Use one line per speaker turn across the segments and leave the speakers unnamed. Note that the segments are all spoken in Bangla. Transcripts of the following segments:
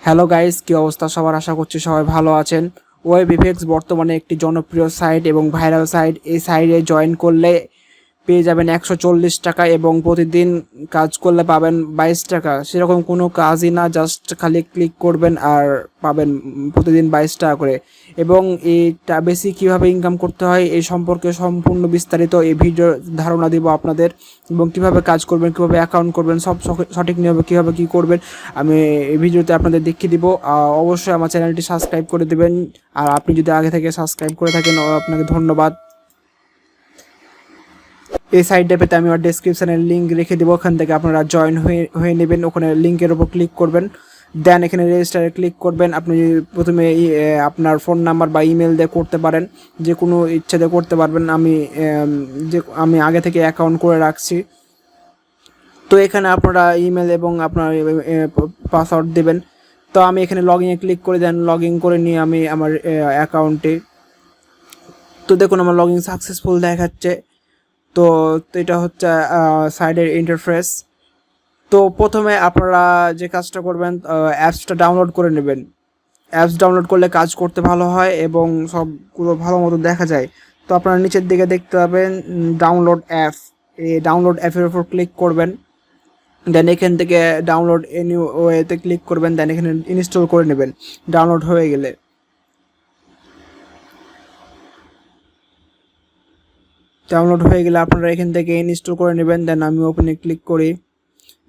হ্যালো গাইস, কি অবস্থা সবার? আশা করছি সবাই ভালো আছেন। ওয়েবএফএক্স বর্তমানে একটি জনপ্রিয় সাইট এবং ভাইরাল সাইট। এই সাইটে জয়েন করলে পেয়ে যাবেন 140 টাকা এবং প্রতিদিন কাজ করলে পাবেন 22 টাকা। সেরকম কোনো কাজই না, জাস্ট খালি ক্লিক করবেন আর পাবেন প্রতিদিন 22 টাকা করে। এবং এইটা বেশি কিভাবে ইনকাম করতে হয় এই সম্পর্কে সম্পূর্ণ বিস্তারিত এই ভিডিও ধারণা দিব আপনাদের, এবং কিভাবে কাজ করবেন, কিভাবে অ্যাকাউন্ট করবেন, সব সঠিক নিয়মে কিভাবে কি করবেন আমি এই ভিডিওতে আপনাদের দেখিয়ে দিব। অবশ্যই আমার চ্যানেলটি সাবস্ক্রাইব করে দেবেন, আর আপনি যদি আগে থেকে সাবস্ক্রাইব করে থাকেন আপনাকে ধন্যবাদ। এই সাইটটা পেতে আমি আমার ডেসক্রিপশানে লিঙ্ক রেখে দেবো, ওখান থেকে আপনারা জয়েন হয়ে নেবেন। ওখানে লিঙ্কের উপর ক্লিক করবেন, দেন এখানে রেজিস্টারে ক্লিক করবেন। আপনি প্রথমে আপনার ফোন নাম্বার বা ইমেল দিয়ে করতে পারেন, যে কোনো ইচ্ছা দিয়ে করতে পারবেন। আমি আগে থেকে অ্যাকাউন্ট করে রাখছি। তো এখানে আপনারা ইমেল এবং আপনার পাসওয়ার্ড দেবেন। তো আমি এখানে লগ ইনে ক্লিক করে দেন, লগ ইন করে নিয়ে আমি আমার অ্যাকাউন্টে, তো দেখুন আমার লগ ইন সাকসেসফুল দেখাচ্ছে। তো এটা হচ্ছে সাইডের ইন্টারফেস। তো প্রথমে আপনারা যে কাজটা করবেন, অ্যাপসটা ডাউনলোড করে নেবেন। অ্যাপস ডাউনলোড করলে কাজ করতে ভালো হয় এবং সবগুলো ভালো মতো দেখা যায়। তো আপনারা নিচের দিকে দেখতে পাবেন ডাউনলোড অ্যাপ। এই ডাউনলোড অ্যাপের উপর ক্লিক করবেন, দেন এখান থেকে ডাউনলোড এনিওয়েতে ক্লিক করবেন, দেন এখানে ইনস্টল করে নেবেন ডাউনলোড হয়ে গেলে। আপনারা এখান থেকে ইনস্টল করে নেবেন, দেন আমি ওপেনে ক্লিক করি।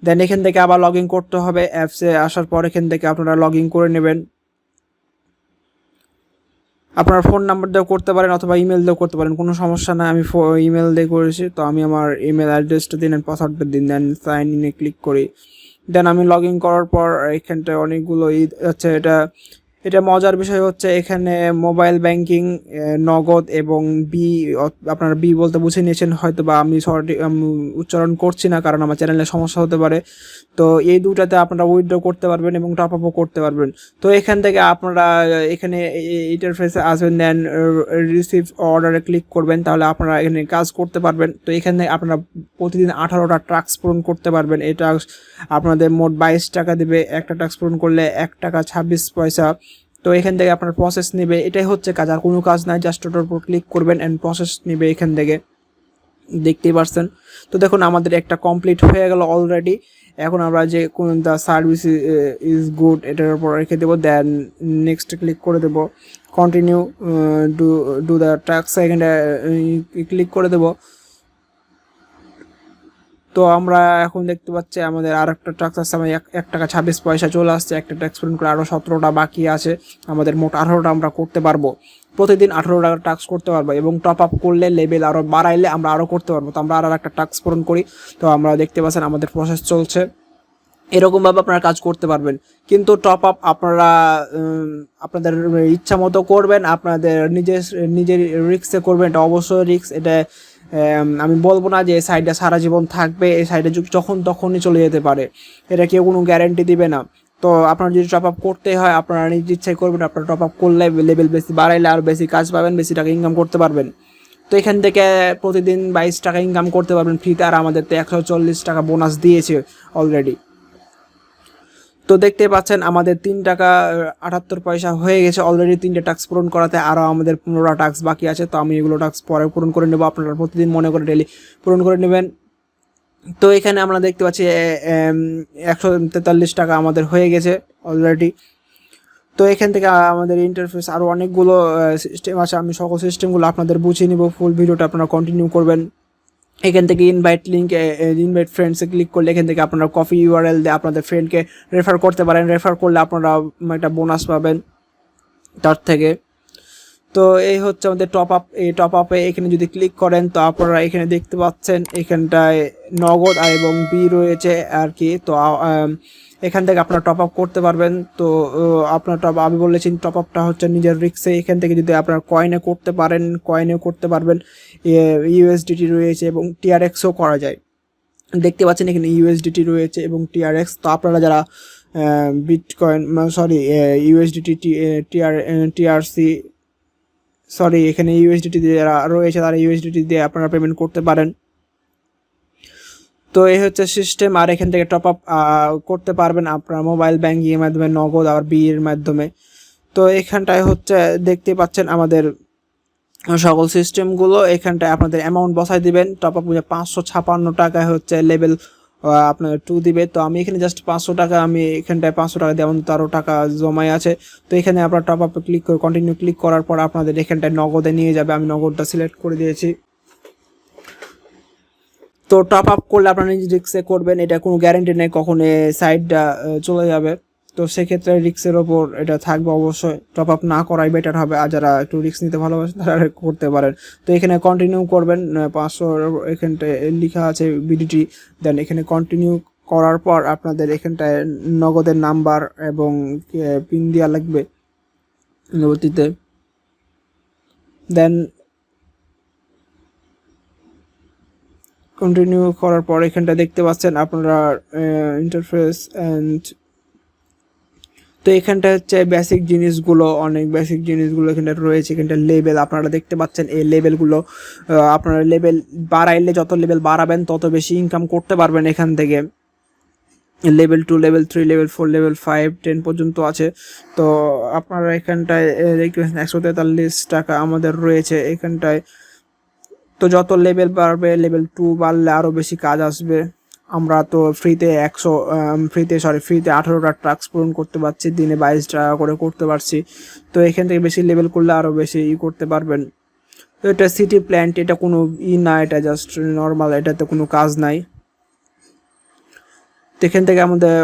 দেন এখান থেকে আবার লগ ইন করতে হবে। অ্যাপসে আসার পর এখান থেকে আপনারা লগ ইন করে নেবেন। আপনার ফোন নাম্বার দিয়েও করতে পারেন অথবা ইমেল দিয়েও করতে পারেন, কোনো সমস্যা না। আমি ইমেল দিয়ে করেছি, তো আমি আমার ইমেল অ্যাড্রেসটা দিন, পাসওয়ার্ডটা দিন, দেন সাইন ইনে ক্লিক করি। দেন আমি লগ ইন করার পর এখানটায় অনেকগুলো আছে। এটা মজার বিষয় হচ্ছে এখানে মোবাইল ব্যাংকিং, নগদ এবং আপনারা বি বলতে বুঝে নিয়েছেন হয়তো, বা আমি সঠিক উচ্চারণ করছি না কারণ আমার চ্যানেলে সমস্যা হতে পারে। তো এই দুটাতে আপনারা উইথড্র করতে পারবেন এবং টপ আপও করতে পারবেন। তো এখান থেকে আপনারা এখানে ইন্টারফেসে আসবেন, দেন রিসিভ অর্ডারে ক্লিক করবেন, তাহলে আপনারা এখানে কাজ করতে পারবেন। তো এখান থেকে আপনারা প্রতিদিন 18টা টাস্ক পূরণ করতে পারবেন। এই টাস্ক আপনাদের মোট 22 টাকা দেবে। একটা টাস্ক পূরণ করলে 1 টাকা 26 পয়সা। তো এখান থেকে আপনার প্রসেস নেবে, এটাই হচ্ছে কাজ, আর কোনো কাজ নাই। জাস্ট ওটার উপর ক্লিক করবেন অ্যান্ড প্রসেস নেবে এখান থেকে, দেখতেই পারছেন। তো দেখুন আমাদের একটা কমপ্লিট হয়ে গেল অলরেডি। এখন আমরা যে কোন দ্য সার্ভিস ইজ গুড এটার উপর রেখে দেবো, দেন নেক্সট ক্লিক করে দেবো, কন্টিনিউ ডু দ্য টাস্ক এখানে ক্লিক করে দেবো। তো আমরা এখন দেখতে পাচ্ছি আমাদের আর একটা টাস্ক আছে, আমাদের 1 টাকা 26 পয়সা চলে আসছে। একটা টাস্ক পূরণ করে আরও 17টা বাকি আছে, আমাদের মোট 18টা আমরা করতে পারবো। প্রতিদিন 18 টাকার টাস্ক করতে পারবো এবং টপ আপ করলে লেভেল আরও বাড়াইলে আমরা আরও করতে পারবো। তো আমরা আর একটা টাস্ক পূরণ করি। তো আমরা দেখতে পাচ্ছেন আমাদের প্রসেস চলছে। এরকমভাবে আপনারা কাজ করতে পারবেন, কিন্তু টপ আপ আপনারা আপনাদের ইচ্ছা মতো করবেন, আপনাদের নিজের রিস্কে করবেন। এটা অবশ্যই রিস্ক। এটা আমি বলবো না যে এই সাইডটা সারা জীবন থাকবে, এই সাইডে যখন তখনই চলে যেতে পারে, এটা কেউ কোনো গ্যারেন্টি দিবে না। তো আপনার যদি টপ আপ করতে হয় আপনারা নিজ ইচ্ছায় করবেন। আপনারা টপ আপ করলে লেভেল বেশি বাড়াইলে আর বেশি কাজ পাবেন, বেশি টাকা ইনকাম করতে পারবেন। তো এখান থেকে প্রতিদিন 22 টাকা ইনকাম করতে পারবেন ফ্রিতে, আর আমাদের তো 140 টাকা বোনাস দিয়েছে অলরেডি। তো দেখতে পাচ্ছেন আমাদের 3 টাকা 78 পয়সা হয়ে গেছে অলরেডি 3টে টাস্ক পূরণ করাতে। আরও আমাদের 15টা টাস্ক বাকি আছে, তো আমি এগুলো টাস্ক পরে পূরণ করে নেবো। আপনারা প্রতিদিন মনে করে ডেলি পূরণ করে নেবেন। তো এখানে আমরা দেখতে পাচ্ছি 143 টাকা আমাদের হয়ে গেছে অলরেডি। তো এখান থেকে আমাদের ইন্টারফেস আরও অনেকগুলো সিস্টেম আছে, আমি সকল সিস্টেমগুলো আপনাদের বুঝিয়ে নিব। ফুল ভিডিওটা আপনারা কন্টিনিউ করবেন। এখান থেকে ইনভাইট ফ্রেন্ডসে ক্লিক করলে এখান থেকে আপনারা কপি ইউআরএল দিয়ে আপনাদের ফ্রেন্ডকে রেফার করতে পারেন। রেফার করলে আপনারা একটা বোনাস পাবেন তার থেকে। তো এই হচ্ছে আমাদের টপ আপ। এই টপ আপে এখানে যদি ক্লিক করেন তো আপনারা এখানে দেখতে পাচ্ছেন এখানটায় নগদ এবং বি রয়েছে আর কি। তো এখান থেকে আপনারা টপ আপ করতে পারবেন। তো আপনার আমি বলেছি টপ আপটা হচ্ছে নিজের রিস্কে। এখান থেকে যদি আপনার কয়েনে করতে পারেন কয়েনেও করতে পারবেন। ইউএসডিটি রয়েছে এবং টিআরএক্সও করা যায়। দেখতে পাচ্ছেন এখানে ইউএসডিটি রয়েছে এবং টিআরএক্স। তো আপনারা যারা বিটকয়েন ইউএসডিটি টিআরসি এখানে ইউএসডিটি যারা রয়েছে তারা ইউএসডিটি দিয়ে আপনারা পেমেন্ট করতে পারেন। তো এই হচ্ছে সিস্টেম। আর এখান থেকে টপ আপ করতে পারবেন আপনার মোবাইল ব্যাঙ্কিং এর মাধ্যমে, নগদ আর বিয়ের মাধ্যমে। তো এখানটায় হচ্ছে দেখতে পাচ্ছেন আমাদের সকল সিস্টেমগুলো। এখানটায় আপনাদের অ্যামাউন্ট বসাই দিবেন। টপ আপ 556 টাকায় হচ্ছে লেভেল আপনার 2 দিবে। তো আমি এখানে জাস্ট 500 টাকা, আমি এখানটায় 500 টাকা দিয়ে আমাদের 13 টাকা জমাই আছে। তো এখানে আপনার টপ আপে ক্লিক করে কন্টিনিউ ক্লিক করার পর আপনাদের এখানটায় নগদে নিয়ে যাবে। আমি নগদটা সিলেক্ট করে দিয়েছি। তো টপ আপ করলে আপনারা নিজে রিক্সে করবেন, এটা কোনো গ্যারান্টি নেই কখন সাইডটা চলে যাবে। তো সেক্ষেত্রে রিক্সের ওপর এটা থাকবে অবশ্যই। টপ আপ না করাই বেটার হবে, আর যারা একটু রিক্স নিতে ভালোবাসেন তারা করতে পারেন। তো এখানে কন্টিনিউ করবেন, 500 এখানটায় লেখা আছে বিডিটি, দেন এখানে কন্টিনিউ করার পর আপনাদের এখানটায় নগদের নাম্বার এবং পিন দেওয়া লাগবে পরবর্তীতে। দেন কন্টিনিউ করার পর এখানটা দেখতে পাচ্ছেন আপনারা ইন্টারফেস অ্যান্ড। তো এখানটা হচ্ছে বেসিক জিনিসগুলো, অনেক বেসিক জিনিসগুলো এখানটা রয়েছে। এখানটা লেভেল আপনারা দেখতে পাচ্ছেন, এই লেভেলগুলো আপনারা লেভেল বাড়াইলে, যত লেভেল বাড়াবেন তত বেশি ইনকাম করতে পারবেন এখান থেকে। লেভেল 2, লেভেল 3, লেভেল 4, লেভেল 5, 10 পর্যন্ত আছে। তো আপনারা এখানটায় দেখতে পাচ্ছেন 143 টাকা আমাদের রয়েছে এখানটায়। তো যত লেভেল বাড়বে, লেভেল 2 বাড়লে আরও বেশি কাজ আসবে। আমরা তো ফ্রিতে 18টা টাস্ক পূরণ করতে পারছি, দিনে 22 টাকা করে করতে পারছি। তো এখান থেকে বেশি লেভেল করলে আরও বেশি করতে পারবেন। তো এটা সিটি প্ল্যান্ট, এটা কোনো না, এটা জাস্ট নর্মাল, এটাতে কোনো কাজ নাই। তো এখান থেকে আমাদের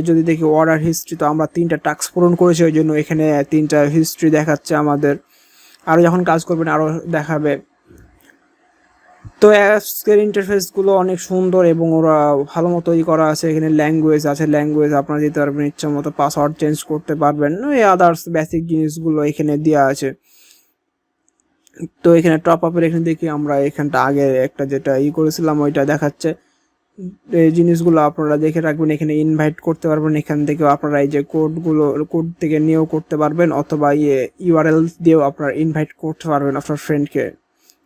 যদি দেখি অর্ডার হিস্ট্রি, তো আমরা 3টা টাস্ক পূরণ করেছি, ওই জন্য এখানে 3টা হিস্ট্রি দেখাচ্ছে আমাদের। আরও যখন কাজ করবেন আরও দেখাবে। তো অ্যাপসের ইন্টারফেসগুলো অনেক সুন্দর এবং ওরা ভালো মতোই করা আছে। এখানে ল্যাঙ্গুয়েজ আছে, ল্যাঙ্গুয়েজ আপনারা দিতে পারবেন ইচ্ছা মতো, পাসওয়ার্ড চেঞ্জ করতে পারবেন, এই আদার্স বেসিক জিনিসগুলো এখানে দেওয়া আছে। তো এখানে টপ আপের এখানে দেখি আমরা এখানটা আগে একটা যেটা করেছিলাম ওইটা দেখাচ্ছে। এই জিনিসগুলো আপনারা দেখে রাখবেন। এখানে ইনভাইট করতে পারবেন, এখান থেকেও আপনারা এই যে কোড থেকে নিয়েও করতে পারবেন, অথবা ইউআরএল দিয়েও আপনারা ইনভাইট করতে পারবেন আপনার ফ্রেন্ডকে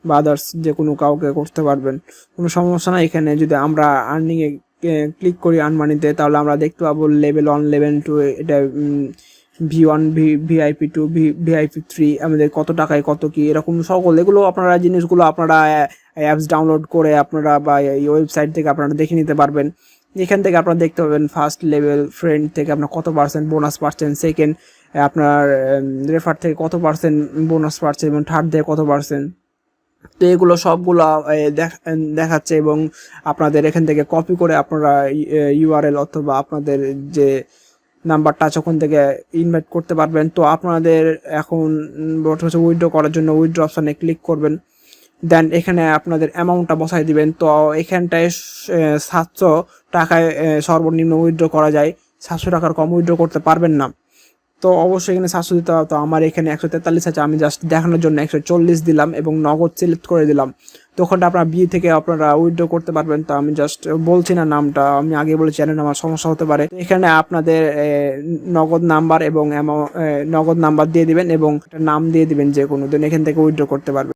বা আদার্স যে কোনো কাউকে করতে পারবেন, কোনো সমস্যা না। এখানে যদি আমরা আর্নিংয়ে ক্লিক করি আর্ন মানিতে, তাহলে আমরা দেখতে পাবো লেভেল 1, লেভেল 2, এটা V1, VIP 2, VIP 3, আমাদের কত টাকায় কত কি এরকম সকল এগুলো আপনারা জিনিসগুলো আপনারা অ্যাপস ডাউনলোড করে আপনারা বা এই ওয়েবসাইট থেকে আপনারা দেখে নিতে পারবেন। এখান থেকে আপনারা দেখতে পাবেন ফার্স্ট লেভেল ফ্রেন্ড থেকে আপনার কত পার্সেন্ট বোনাস পাচ্ছেন, সেকেন্ড আপনার রেফার থেকে কত পার্সেন্ট বোনাস পাচ্ছেন, এবং থার্ড থেকে কত পার্সেন্ট। তো এগুলো সবগুলো দেখাচ্ছে, এবং আপনাদের এখান থেকে কপি করে আপনারা ইউআরএল অথবা আপনাদের যে নাম্বারটা আছে ওখান থেকে ইনভাইট করতে পারবেন। তো আপনাদের এখন বর্তমানে উইথড্র করার জন্য উইথড্র অপশানে ক্লিক করবেন, দেন এখানে আপনাদের অ্যামাউন্টটা বসাই দিবেন। তো এখানটায় 700 টাকায় সর্বনিম্ন উইথড্র করা যায়, 700 টাকার কম উইথড্র করতে পারবেন না। তো অবশ্যই এখানে 700 দিতে হবে। তো আমার এখানে 143 আছে, আমি জাস্ট দেখানোর জন্য 140 দিলাম এবং নগদ সিলেক্ট করে দিলাম। তো ওখানটা আপনার বি থেকে আপনারা উইথড্র করতে পারবেন। তো আমি জাস্ট বলছি না নামটা, আমি আগে বলেছি জানেন আমার সমস্যা হতে পারে। এখানে আপনাদের নগদ নাম্বার এবং নগদ নাম্বার দিয়ে দিবেন এবং একটা নাম দিয়ে দিবেন যে কোনো দিন, এখান থেকে উইথড্র করতে পারবেন।